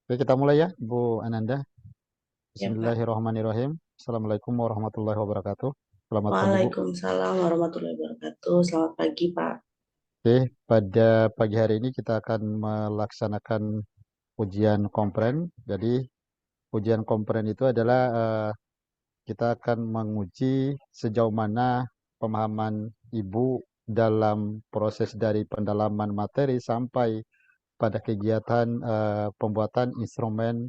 Oke, kita mulai ya, Bu Ananda. Ya, Pak. Bismillahirrahmanirrahim. Assalamualaikum warahmatullahi wabarakatuh. Selamat pagi, Bu. Waalaikumsalam warahmatullahi wabarakatuh. Selamat pagi, Pak. Oke, pada pagi hari ini kita akan melaksanakan ujian kompren. Jadi, ujian kompren itu adalah kita akan menguji sejauh mana pemahaman Ibu dalam proses dari pendalaman materi sampai pada kegiatan pembuatan instrumen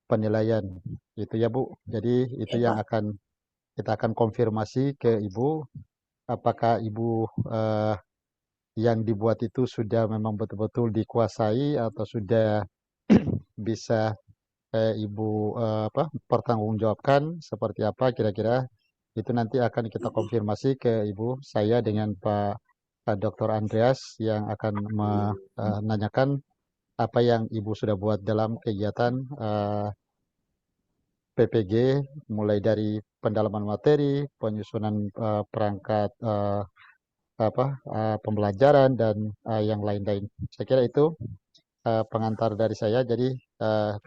penilaian. Itu ya, Bu. Jadi, itu Ya, yang Pak. kita akan konfirmasi ke Ibu, apakah Ibu yang dibuat itu sudah memang betul-betul dikuasai atau sudah bisa Ibu pertanggungjawabkan seperti apa kira-kira. Itu nanti akan kita konfirmasi ke Ibu, saya dengan Pak Dr. Andreas yang akan menanyakan apa yang Ibu sudah buat dalam kegiatan PPG, mulai dari pendalaman materi, penyusunan perangkat pembelajaran dan yang lain-lain. Saya kira itu pengantar dari saya. Jadi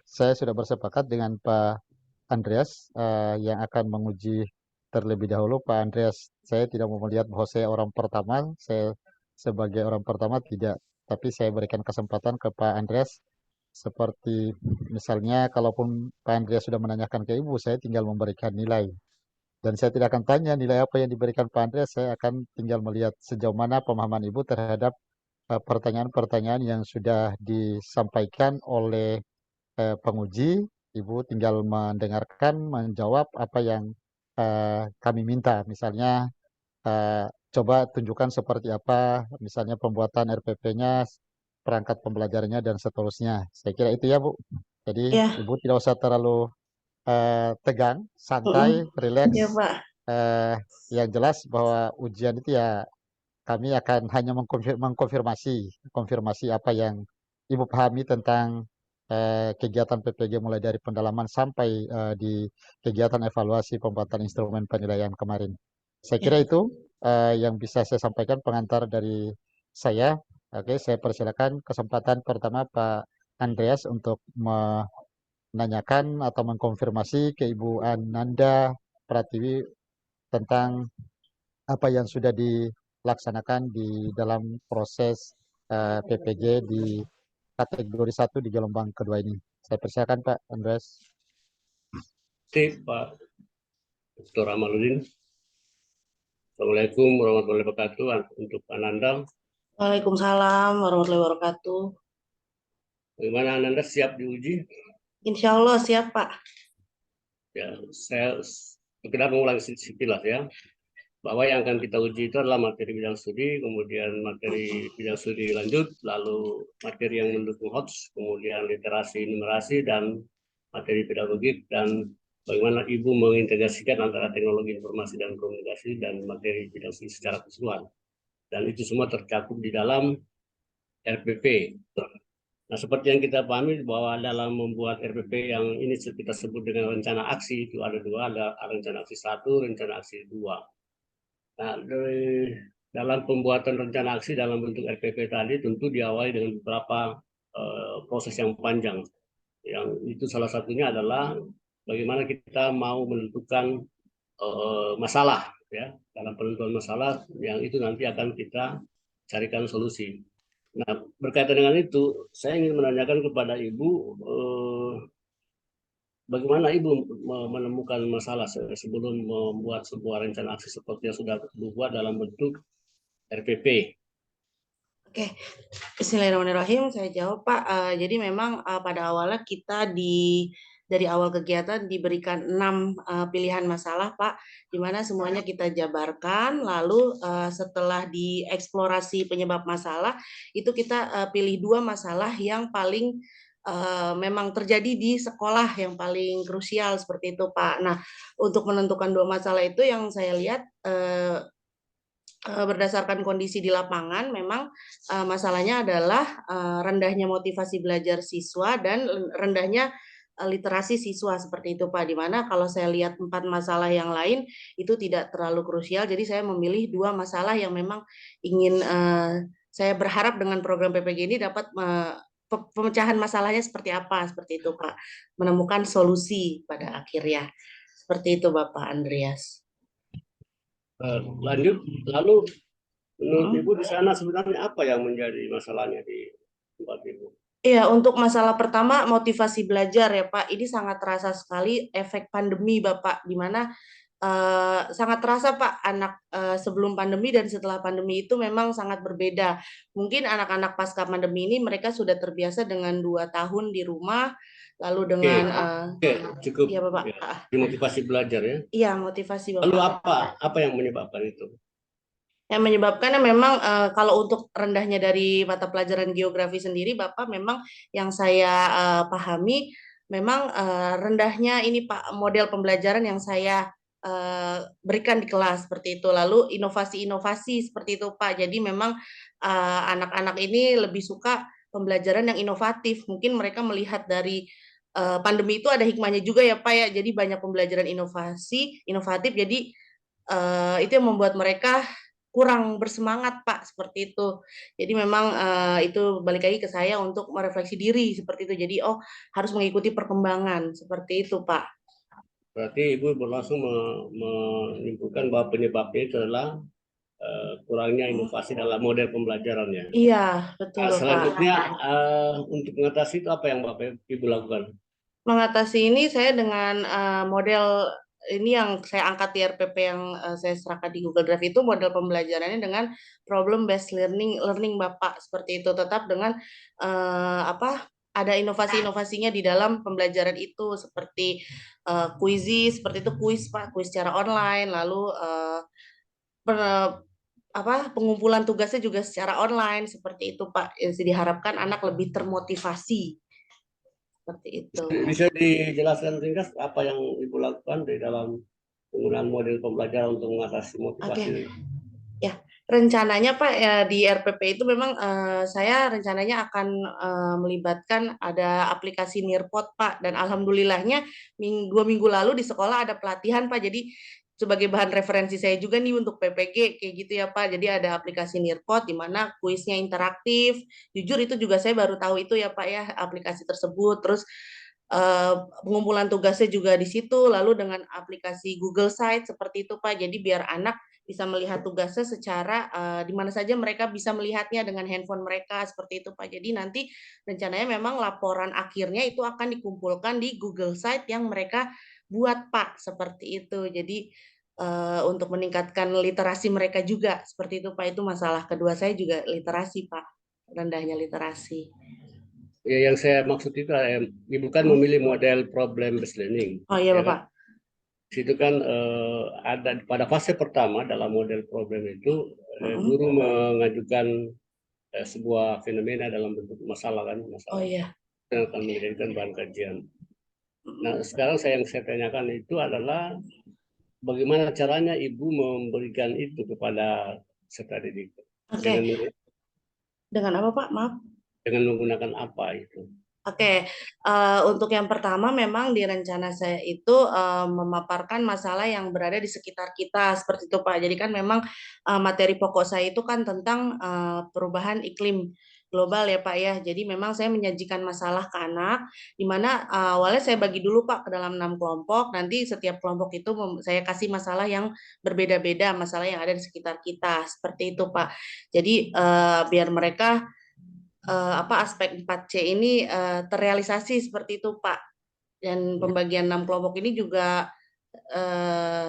saya sudah bersepakat dengan Pak Andreas yang akan menguji terlebih dahulu. Pak Andreas, saya tidak mau melihat bahwa saya orang pertama. Saya sebagai orang pertama tidak, tapi saya berikan kesempatan ke Pak Andreas. Seperti misalnya, kalaupun Pak Andreas sudah menanyakan ke Ibu, saya tinggal memberikan nilai. Dan saya tidak akan tanya nilai apa yang diberikan Pak Andreas, saya akan tinggal melihat sejauh mana pemahaman Ibu terhadap pertanyaan-pertanyaan yang sudah disampaikan oleh penguji. Ibu tinggal mendengarkan, menjawab apa yang kami minta. Misalnya, coba tunjukkan seperti apa, misalnya pembuatan RPP-nya, perangkat pembelajarannya, dan seterusnya. Saya kira itu ya, Bu. Jadi, Ya, Ibu tidak usah terlalu tegang, santai, mm-mm. Ya, rileks. Pak. Eh, yang jelas bahwa ujian itu ya kami akan hanya mengkonfirmasi apa yang Ibu pahami tentang kegiatan PPG mulai dari pendalaman sampai di kegiatan evaluasi pembuatan instrumen penilaian kemarin. Saya Ya. kira itu yang bisa saya sampaikan pengantar dari saya. Oke, saya persilakan kesempatan pertama Pak Andreas untuk menanyakan atau mengkonfirmasi ke Ibu Ananda Pratiwi tentang apa yang sudah dilaksanakan di dalam proses PPG di kategori satu di gelombang kedua ini. Saya persilakan Pak Andres. Terima Pak Dr. Amaluddin. Assalamualaikum warahmatullahi wabarakatuh untuk Ananda. Waalaikumsalam warahmatullahi wabarakatuh. Bagaimana Ananda siap diuji? Insya Allah siap, Pak. Ya, saya sekedar mengulangi sekilas ya, bahwa yang akan kita uji itu adalah materi bidang studi, kemudian materi bidang studi lanjut, lalu materi yang mendukung HOTS, kemudian literasi, numerasi, dan materi pedagogik, dan bagaimana Ibu mengintegrasikan antara teknologi informasi dan komunikasi dan materi bidang studi secara keseluruhan. Dan itu semua tercakup di dalam RPP. Nah, seperti yang kita pahami bahwa dalam membuat RPP yang ini kita sebut dengan rencana aksi, itu ada dua, ada rencana aksi 1, rencana aksi 2. Nah, dari dalam pembuatan rencana aksi dalam bentuk RPP tadi tentu diawali dengan beberapa proses yang panjang. Yang itu salah satunya adalah bagaimana kita mau menentukan masalah, ya, dalam penentuan masalah yang itu nanti akan kita carikan solusi. Nah, berkaitan dengan itu, saya ingin menanyakan kepada Ibu, bagaimana Ibu menemukan masalah sebelum membuat sebuah rencana aksi seperti yang sudah dibuat dalam bentuk RPP. Oke, Bismillahirrahmanirrahim. Saya jawab, Pak. Jadi memang pada awalnya kita dari awal kegiatan diberikan 6 pilihan masalah, Pak, di mana semuanya kita jabarkan. Lalu setelah dieksplorasi penyebab masalah, itu kita pilih 2 masalah yang paling memang terjadi di sekolah yang paling krusial seperti itu, Pak. Nah, untuk menentukan 2 masalah itu yang saya lihat berdasarkan kondisi di lapangan, memang masalahnya adalah rendahnya motivasi belajar siswa dan rendahnya literasi siswa seperti itu, Pak. Di mana kalau saya lihat 4 masalah yang lain itu tidak terlalu krusial, jadi saya memilih 2 masalah yang memang ingin saya berharap dengan program PPG ini dapat pemecahan masalahnya seperti apa, seperti itu Pak. Menemukan solusi pada akhirnya. Seperti itu Bapak Andreas. Lanjut, lalu menurut Mm. Ibu di sana sebenarnya apa yang menjadi masalahnya di tempat Ibu? Iya, untuk masalah pertama motivasi belajar ya Pak, ini sangat terasa sekali efek pandemi Bapak, di mana sangat terasa Pak anak sebelum pandemi dan setelah pandemi itu memang sangat berbeda. Mungkin anak-anak pasca pandemi ini mereka sudah terbiasa dengan 2 tahun di rumah, lalu Oke, dengan oke, cukup ya Bapak, ya, dimotivasi belajar ya. iya motivasi Lalu Bapak. apa yang menyebabkan itu? Yang menyebabkannya memang kalau untuk rendahnya dari mata pelajaran geografi sendiri, Bapak memang yang saya pahami memang rendahnya ini Pak model pembelajaran yang saya berikan di kelas seperti itu. Lalu inovasi-inovasi seperti itu Pak. Jadi memang anak-anak ini lebih suka pembelajaran yang inovatif. Mungkin mereka melihat dari pandemi itu ada hikmahnya juga ya Pak ya. Jadi banyak pembelajaran inovatif. Jadi itu yang membuat mereka kurang bersemangat Pak seperti itu. Jadi memang itu balik lagi ke saya untuk merefleksi diri seperti itu. Jadi harus mengikuti perkembangan seperti itu Pak. Berarti Ibu langsung menyimpulkan bahwa penyebabnya itu adalah kurangnya inovasi dalam model pembelajarannya. Iya betul Nah, Bapak. selanjutnya untuk mengatasi itu apa yang Bapak Ibu lakukan? Mengatasi ini saya dengan model ini yang saya angkat di RPP yang saya serahkan di Google Drive itu model pembelajarannya dengan problem based learning Bapak seperti itu, tetap dengan ada inovasi-inovasinya di dalam pembelajaran itu seperti quizzes seperti itu, kuis Pak, kuis secara online, lalu pengumpulan tugasnya juga secara online seperti itu Pak. Jadi diharapkan anak lebih termotivasi seperti itu. Bisa dijelaskan ringkas apa yang Ibu lakukan di dalam penggunaan model pembelajaran untuk mengatasi motivasi? Oke. Ya, rencananya Pak ya di RPP itu memang saya rencananya akan melibatkan ada aplikasi Nearpod Pak, dan alhamdulillahnya 2 minggu lalu di sekolah ada pelatihan Pak. Jadi sebagai bahan referensi saya juga nih untuk PPG kayak gitu ya Pak. Jadi ada aplikasi Nearpod di mana kuisnya interaktif. Jujur itu juga saya baru tahu itu ya Pak ya, aplikasi tersebut. Terus pengumpulan tugasnya juga di situ, lalu dengan aplikasi Google Site seperti itu Pak. Jadi biar anak bisa melihat tugasnya secara di mana saja mereka bisa melihatnya dengan handphone mereka seperti itu Pak. Jadi nanti rencananya memang laporan akhirnya itu akan dikumpulkan di Google Site yang mereka buat Pak seperti itu. Jadi untuk meningkatkan literasi mereka juga seperti itu Pak. Itu masalah kedua saya juga literasi Pak, rendahnya literasi. Ya, yang saya maksud itu Ibu kan memilih model problem based learning. Oh iya Ya kan? Bapak. Di situ kan ada pada fase pertama dalam model problem itu guru mengajukan sebuah fenomena dalam bentuk masalah kan, Oh masalah iya. yang akan menjadikan bahan kajian. Nah, sekarang yang saya tanyakan itu adalah bagaimana caranya Ibu memberikan itu kepada peserta didik? Oke. Dengan apa Pak? Maaf. Dengan menggunakan apa itu? Oke, untuk yang pertama memang di rencana saya itu memaparkan masalah yang berada di sekitar kita seperti itu Pak. Jadi kan memang materi pokok saya itu kan tentang perubahan iklim global ya Pak ya. Jadi memang saya menyajikan masalah ke anak, di mana awalnya saya bagi dulu Pak ke dalam 6 kelompok. Nanti setiap kelompok itu saya kasih masalah yang berbeda-beda, masalah yang ada di sekitar kita seperti itu Pak. Jadi biar mereka aspek 4C ini terrealisasi seperti itu Pak. Dan pembagian 6 kelompok ini juga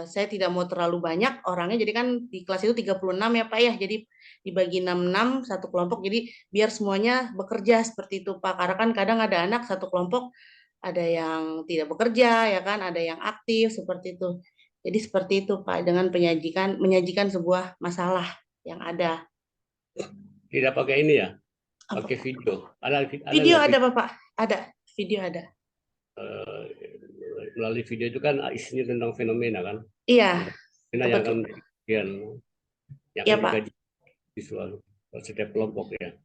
saya tidak mau terlalu banyak orangnya, jadi kan di kelas itu 36 ya Pak ya, jadi dibagi 6 satu kelompok, jadi biar semuanya bekerja seperti itu Pak, karena kan kadang ada anak satu kelompok ada yang tidak bekerja ya kan, ada yang aktif seperti itu. Jadi seperti itu Pak, dengan menyajikan sebuah masalah yang ada. Tidak pakai ini ya? Apa, Pakai Pak? video. Ada Video nggak ada Bapak? Ada, video ada. melalui video itu kan isinya tentang fenomena kan? Iya, Fenomena yang akan iya Pak. dikaji visual setiap kelompok ya.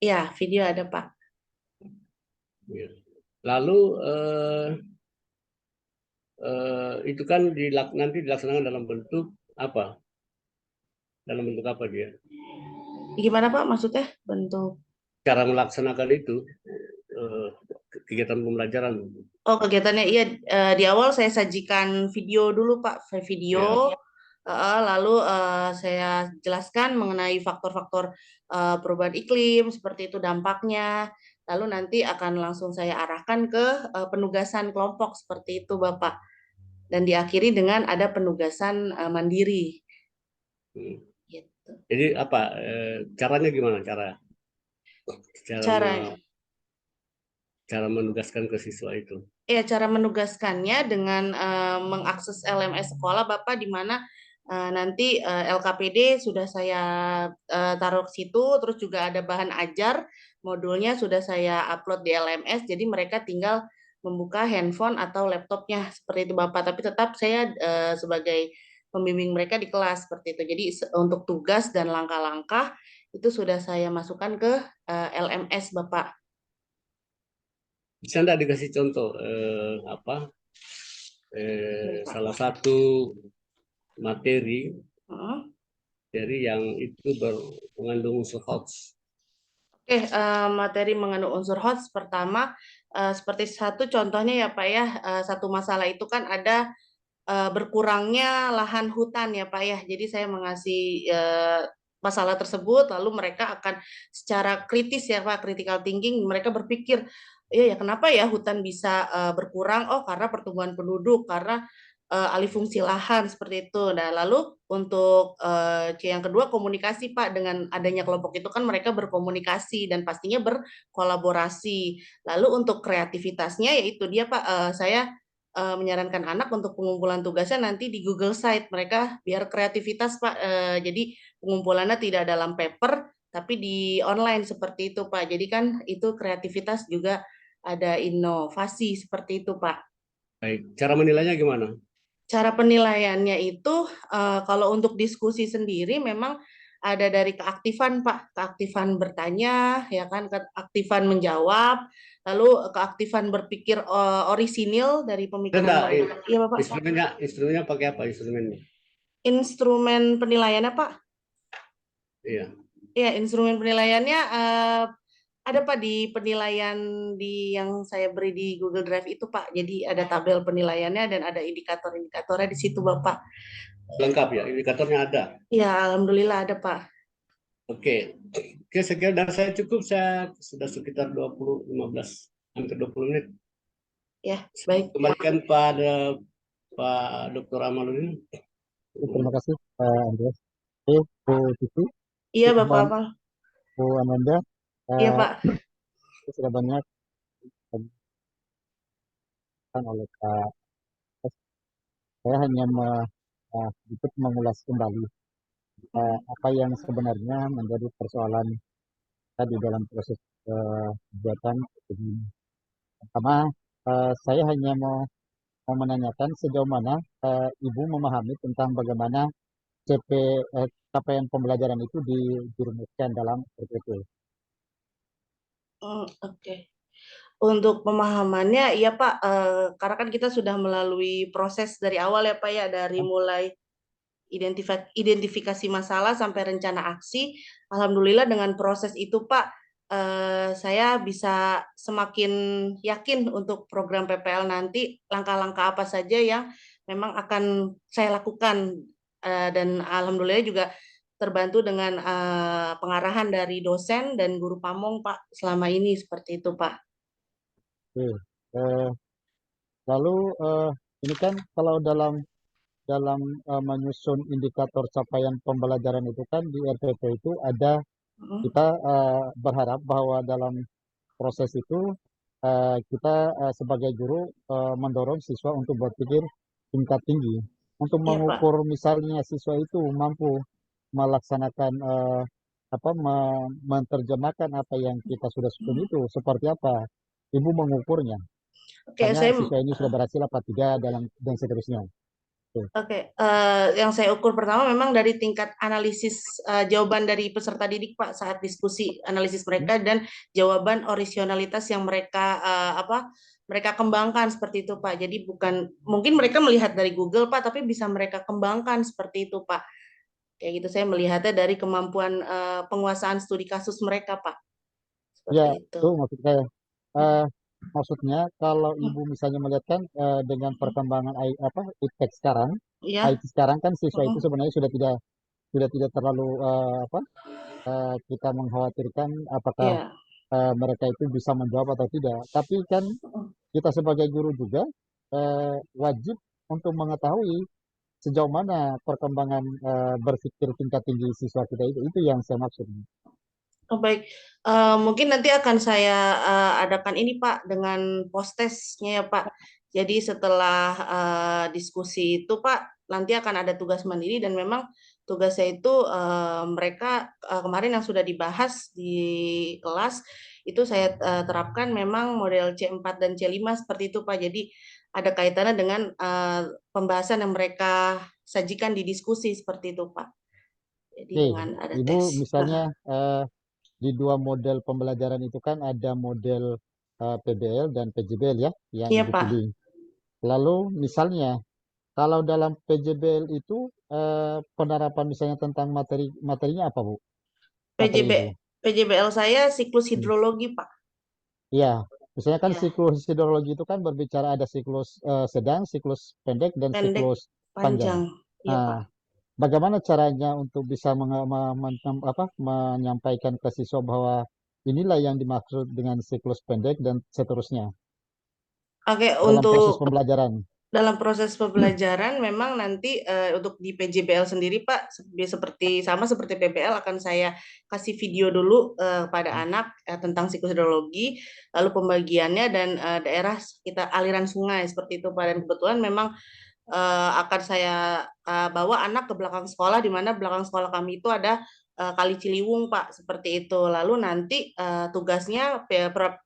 Iya, video ada Pak. Ya. Lalu itu kan nanti dilaksanakan dalam bentuk apa? Dalam bentuk apa dia? Gimana Pak maksudnya bentuk? Cara melaksanakan itu kegiatan pembelajaran? Oh, kegiatannya iya, di awal saya sajikan video dulu Pak, video, lalu saya jelaskan mengenai faktor-faktor perubahan iklim, seperti itu dampaknya, lalu nanti akan langsung saya arahkan ke penugasan kelompok, seperti itu Bapak. Dan diakhiri dengan ada penugasan mandiri. Hmm. Gitu. Jadi apa caranya gimana cara Cara cara menugaskan ke siswa itu? Ya, cara menugaskannya dengan mengakses LMS sekolah Bapak, di mana nanti LKPD sudah saya taruh ke situ, terus juga ada bahan ajar, modulnya sudah saya upload di LMS, jadi mereka tinggal membuka handphone atau laptopnya seperti itu Bapak. Tapi tetap saya sebagai pembimbing mereka di kelas seperti itu. Jadi untuk tugas dan langkah-langkah itu sudah saya masukkan ke LMS Bapak. Bisa nggak dikasih contoh salah satu materi Heeh. yang itu mengandung unsur hoax? Oke, materi mengandung unsur hoax pertama, seperti satu contohnya ya Pak ya, satu masalah itu kan ada berkurangnya lahan hutan ya Pak ya. Jadi saya mengasih masalah tersebut, lalu mereka akan secara kritis ya Pak, critical thinking, mereka berpikir, ya kenapa ya hutan bisa berkurang? Oh, karena pertumbuhan penduduk, karena alih fungsi lahan seperti itu. Nah, lalu untuk yang kedua komunikasi Pak, dengan adanya kelompok itu kan mereka berkomunikasi dan pastinya berkolaborasi. Lalu untuk kreativitasnya yaitu dia Pak, saya menyarankan anak untuk pengumpulan tugasnya nanti di Google Site, mereka biar kreativitas Pak. Jadi pengumpulannya tidak dalam paper tapi di online seperti itu Pak. Jadi kan itu kreativitas juga ada inovasi seperti itu Pak. Baik, cara menilainya gimana? Cara penilaiannya itu kalau untuk diskusi sendiri memang ada dari keaktifan Pak, keaktifan bertanya, ya kan, keaktifan menjawab, lalu keaktifan berpikir orisinil dari pemikiran Enggak, mereka. Iya Bapak. instrumennya pakai apa instrumennya? Instrumen penilaiannya Pak? Iya. Ya, instrumen penilaiannya ada Pak di penilaian yang saya beri di Google Drive itu Pak. Jadi ada tabel penilaiannya dan ada indikator-indikatornya di situ Bapak. Lengkap ya, indikatornya ada. Ya, alhamdulillah ada Pak. Oke. Oke, sekian dari saya cukup. Saya sudah sekitar 15 hampir 20 menit. Ya, baik. Kembalikan pada Pak Dr. Amaludin. Terima kasih Pak Andreas. Oke, Bu Siti, Iya Bapak mohon Amal. Bu Amanda, Iya eh, Pak. sudah banyak disampaikan oleh Pak. Saya hanya sedikit mengulas kembali apa yang sebenarnya menjadi persoalan tadi dalam proses kegiatan ini. Pertama, saya hanya mau menanyakan sejauh mana Ibu memahami tentang bagaimana capaian pembelajaran itu dirumuskan dalam RPP. Oke. Untuk pemahamannya, iya Pak, karena kan kita sudah melalui proses dari awal ya Pak ya, dari mulai identifikasi masalah sampai rencana aksi. Alhamdulillah dengan proses itu Pak, saya bisa semakin yakin untuk program PPL nanti, langkah-langkah apa saja yang memang akan saya lakukan. Dan alhamdulillah juga terbantu dengan pengarahan dari dosen dan guru pamong Pak selama ini seperti itu Pak. Oke. Eh, Lalu ini kan kalau dalam menyusun indikator capaian pembelajaran itu kan di RPP itu ada kita berharap bahwa dalam proses itu kita sebagai guru mendorong siswa untuk berpikir tingkat tinggi untuk Iya Pak. mengukur misalnya siswa itu mampu melaksanakan menerjemahkan apa yang kita sudah susun itu seperti apa Ibu mengukurnya. Oke, Misalnya siswa ini sudah berhasil apa tidak dan seterusnya. Oke, yang saya ukur pertama memang dari tingkat analisis jawaban dari peserta didik Pak saat diskusi analisis mereka dan jawaban orisinalitas yang mereka kembangkan seperti itu Pak. Jadi bukan mungkin mereka melihat dari Google Pak, tapi bisa mereka kembangkan seperti itu Pak. Kayak gitu saya melihatnya dari kemampuan penguasaan studi kasus mereka Pak. Ya, Seperti itu. itu maksud saya. maksudnya kalau Hmm, Ibu misalnya melihat kan dengan perkembangan iptek sekarang, ya. IT sekarang kan siswa itu Hmm, sebenarnya sudah tidak terlalu kita mengkhawatirkan apakah ya. mereka itu bisa menjawab atau tidak. Tapi kan Hmm. kita sebagai guru juga wajib untuk mengetahui sejauh mana perkembangan berpikir tingkat tinggi siswa kita itu. Itu yang saya maksud. Oh, baik. Mungkin nanti akan saya adakan ini Pak dengan post-testnya ya Pak. Jadi setelah diskusi itu Pak, nanti akan ada tugas mandiri dan memang tugasnya itu mereka kemarin yang sudah dibahas di kelas itu saya terapkan memang model C4 dan C5 seperti itu Pak. Jadi ada kaitannya dengan pembahasan yang mereka sajikan di diskusi seperti itu Pak. Jadi Oke, dengan ada Ibu tes. misalnya di dua model pembelajaran itu kan ada model PBL dan PJBL ya yang Iya Ibu Pak. pilih. Lalu misalnya kalau dalam PJBL itu penerapan misalnya tentang materinya apa Bu? Materi PJB, Ibu. PJBL saya siklus Hmm. hidrologi, Pak. Iya, misalnya kan Ya, siklus hidrologi itu kan berbicara ada siklus sedang, siklus pendek, dan pendek, siklus panjang. panjang. Iya, Nah, Pak. bagaimana caranya untuk bisa menyampaikan ke siswa bahwa inilah yang dimaksud dengan siklus pendek dan seterusnya Oke, dalam proses untuk pembelajaran? dalam proses pembelajaran memang nanti untuk di PJBL sendiri, Pak, seperti sama seperti PBL akan saya kasih video dulu pada anak tentang siklus hidrologi, lalu pembagiannya dan daerah kita aliran sungai seperti itu, Pak. Dan kebetulan memang akan saya bawa anak ke belakang sekolah di mana belakang sekolah kami itu ada Kali Ciliwung Pak seperti itu. Lalu nanti tugasnya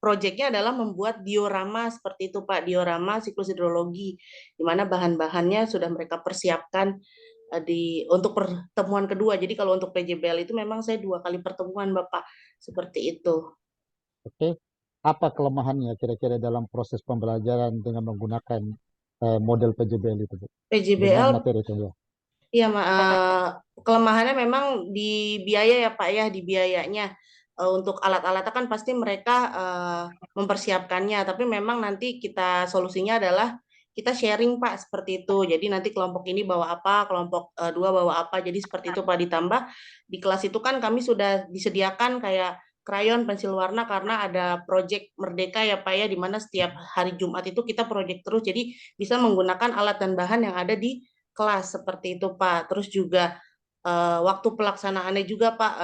proyeknya adalah membuat diorama seperti itu Pak, diorama siklus hidrologi di mana bahan-bahannya sudah mereka persiapkan untuk pertemuan kedua. Jadi kalau untuk PJBL itu memang saya 2 kali pertemuan Bapak seperti itu. Oke, apa kelemahannya kira-kira dalam proses pembelajaran dengan menggunakan model PJBL itu, Bu? Dengan PJBL materi itu ya. iya, kelemahannya memang di biaya ya Pak ya, di biayanya. Untuk alat-alatnya kan pasti mereka mempersiapkannya, tapi memang nanti kita solusinya adalah kita sharing Pak seperti itu. Jadi nanti kelompok ini bawa apa, kelompok dua bawa apa. Jadi seperti itu Pak, ditambah di kelas itu kan kami sudah disediakan kayak krayon, pensil warna karena ada proyek Merdeka ya Pak ya, di mana setiap hari Jumat itu kita proyek terus. Jadi bisa menggunakan alat dan bahan yang ada di kelas seperti itu Pak. Terus juga waktu pelaksanaannya juga Pak,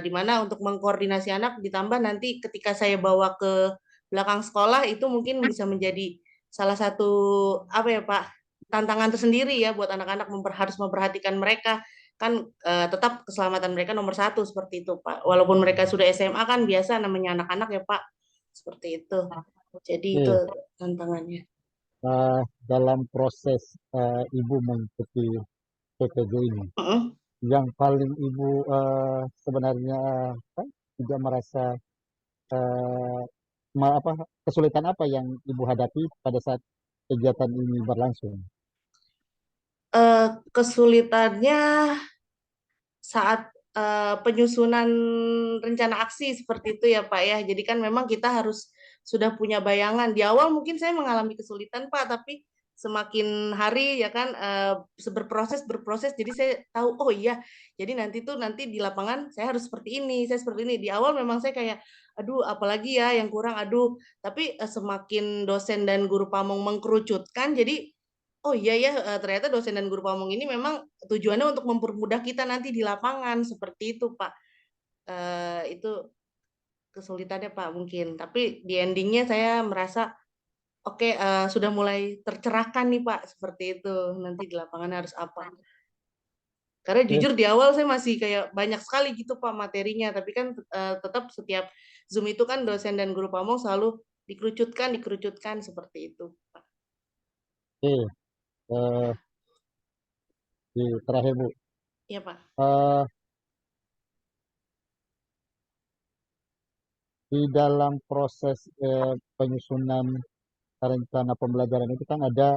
di mana untuk mengkoordinasi anak ditambah nanti ketika saya bawa ke belakang sekolah itu mungkin bisa menjadi salah satu apa ya Pak, tantangan tersendiri ya buat anak-anak harus memperhatikan mereka kan tetap keselamatan mereka nomor satu seperti itu Pak. Walaupun mereka sudah SMA kan biasa namanya anak-anak ya Pak, seperti itu. Jadi itu Oke, tantangannya. dalam proses Ibu mengikuti PPG ini, Uh-uh. yang paling Ibu sebenarnya juga merasa eh, kesulitan apa yang Ibu hadapi pada saat kegiatan ini berlangsung? Kesulitannya saat penyusunan rencana aksi seperti itu ya Pak ya. Jadi kan memang kita harus sudah punya bayangan. Di awal mungkin saya mengalami kesulitan Pak, tapi semakin hari ya kan berproses jadi saya tahu oh iya jadi nanti di lapangan saya harus seperti ini saya seperti ini. Di awal memang saya kayak aduh apalagi ya yang kurang aduh, tapi semakin dosen dan guru pamong mengkerucutkan jadi oh iya ya, ternyata dosen dan guru pamong ini memang tujuannya untuk mempermudah kita nanti di lapangan, seperti itu, Pak. Itu kesulitannya, Pak, mungkin. Tapi di endingnya saya merasa, oke, sudah mulai tercerahkan nih, Pak, seperti itu. Nanti di lapangan harus apa. Karena Oke, jujur di awal saya masih kayak banyak sekali gitu, Pak, materinya. Tapi kan tetap setiap Zoom itu kan dosen dan guru pamong selalu dikerucutkan seperti itu, Pak. oke. Eh, terakhir Bu, Iya, Pak. Eh, di dalam proses penyusunan rencana pembelajaran itu kan ada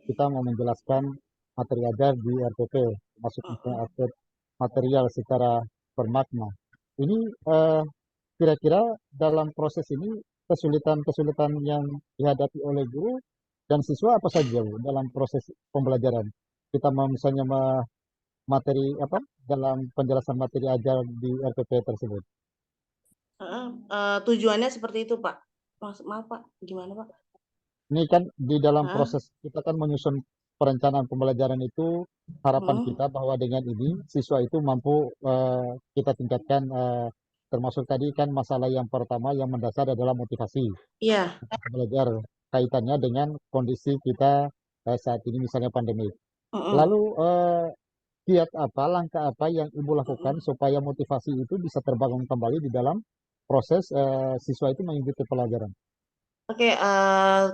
kita mau menjelaskan materi ajar di RPP, masuk misalnya Uh-uh. aspek material secara bermakna. Ini kira-kira dalam proses ini kesulitan-kesulitan yang dihadapi oleh guru dan siswa apa saja Bu, dalam proses pembelajaran? Kita mau misalnya materi apa dalam penjelasan materi ajar di RPP tersebut. Heeh, tujuannya seperti itu, Pak. Maaf, Pak, gimana, Pak? Ini kan di dalam Heeh, proses kita kan menyusun perencanaan pembelajaran itu harapan mhm, kita bahwa dengan ini siswa itu mampu kita tingkatkan termasuk tadi kan masalah yang pertama yang mendasar adalah motivasi iya, untuk belajar kaitannya dengan kondisi kita saat ini misalnya pandemi. mhm, Lalu kiat apa, langkah apa yang Ibu lakukan mhm. supaya motivasi itu bisa terbangun kembali di dalam proses siswa itu mengikuti pelajaran? Oke,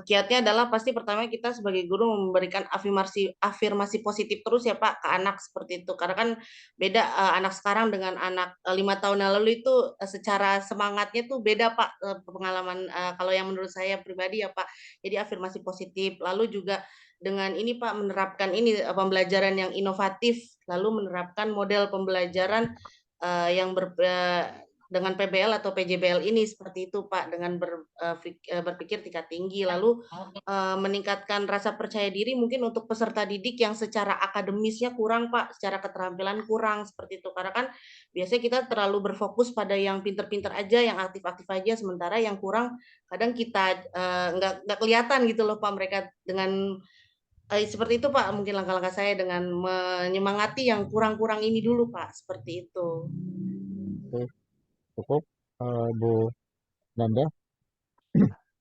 kiatnya adalah pasti pertama kita sebagai guru memberikan afirmasi afirmasi positif terus ya Pak ke anak seperti itu. Karena kan beda anak sekarang dengan anak 5 tahun yang lalu itu secara semangatnya tuh beda Pak pengalaman kalau yang menurut saya pribadi ya Pak. Jadi afirmasi positif. Lalu juga dengan ini Pak menerapkan ini pembelajaran yang inovatif, lalu menerapkan model pembelajaran yang dengan PBL atau PJBL ini seperti itu Pak dengan berpikir tingkat tinggi lalu meningkatkan rasa percaya diri mungkin untuk peserta didik yang secara akademisnya kurang Pak, secara keterampilan kurang seperti itu. Karena kan biasanya kita terlalu berfokus pada yang pinter-pinter aja, yang aktif-aktif aja, sementara yang kurang kadang kita nggak kelihatan gitu loh Pak mereka dengan seperti itu Pak mungkin langkah-langkah saya dengan menyemangati yang kurang-kurang ini dulu Pak, seperti itu. Oke, cukup Bu Nanda.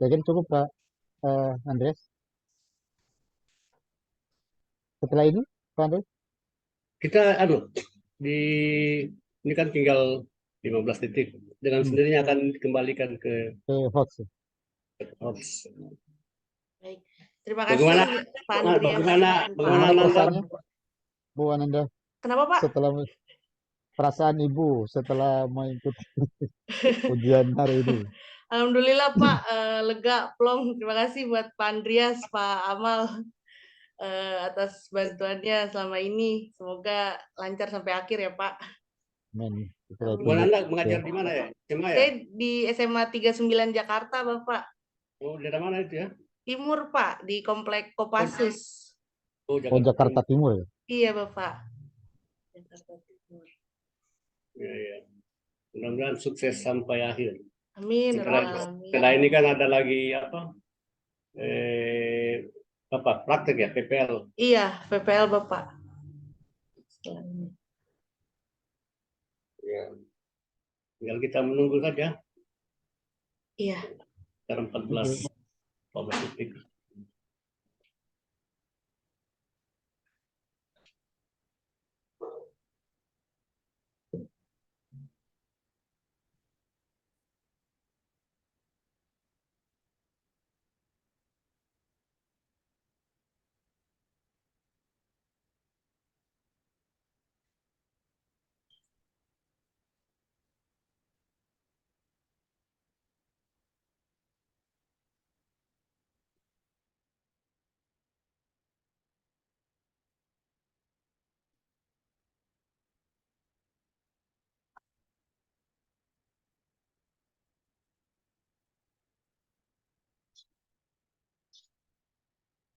Mungkin cukup Pak Andreas. Setelah ini Pak Andreas Kita di ini kan tinggal 15 titik. Dengan sendirinya akan dikembalikan ke ke host. host. Baik. Terima Bagaimana kasih Pak Andreas bagaimana dan Pak bagaimana Gimana Amal. menangkap perasaannya Bu Ananda Kenapa Pak? setelah perasaan Ibu setelah mengikuti ujian hari ini? Alhamdulillah Pak, lega, plong. Terima kasih buat Pak Andreas, Pak Amal atas bantuannya selama ini. Semoga lancar sampai akhir ya Pak. Men, setelah itu Bu Amin. Nanda ya. mengajar di mana ya? SMA ya? Saya di SMA 39 Jakarta, Bapak. Oh, daerah mana itu ya? Timur, Pak, di Komplek Oh, Kopassus. Oh Jakarta Jakarta Timur. Timur ya. Iya, Bapak. Jakarta Timur. Ya, ya. Mudah-mudahan sukses sampai akhir. Amin, ya Setelah Rabbal Alamin. setelah ini kan ada lagi praktek ya PPL. Iya, PPL Bapak. Setelah ini. Ya. Tinggal kita menunggu saja. Iya. Sekarang 14 Oke. 14 detik.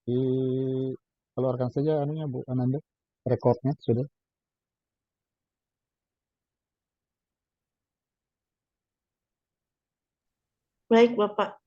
Dikeluarkan saja anunya Bu Ananda, rekornya sudah. Baik, Bapak.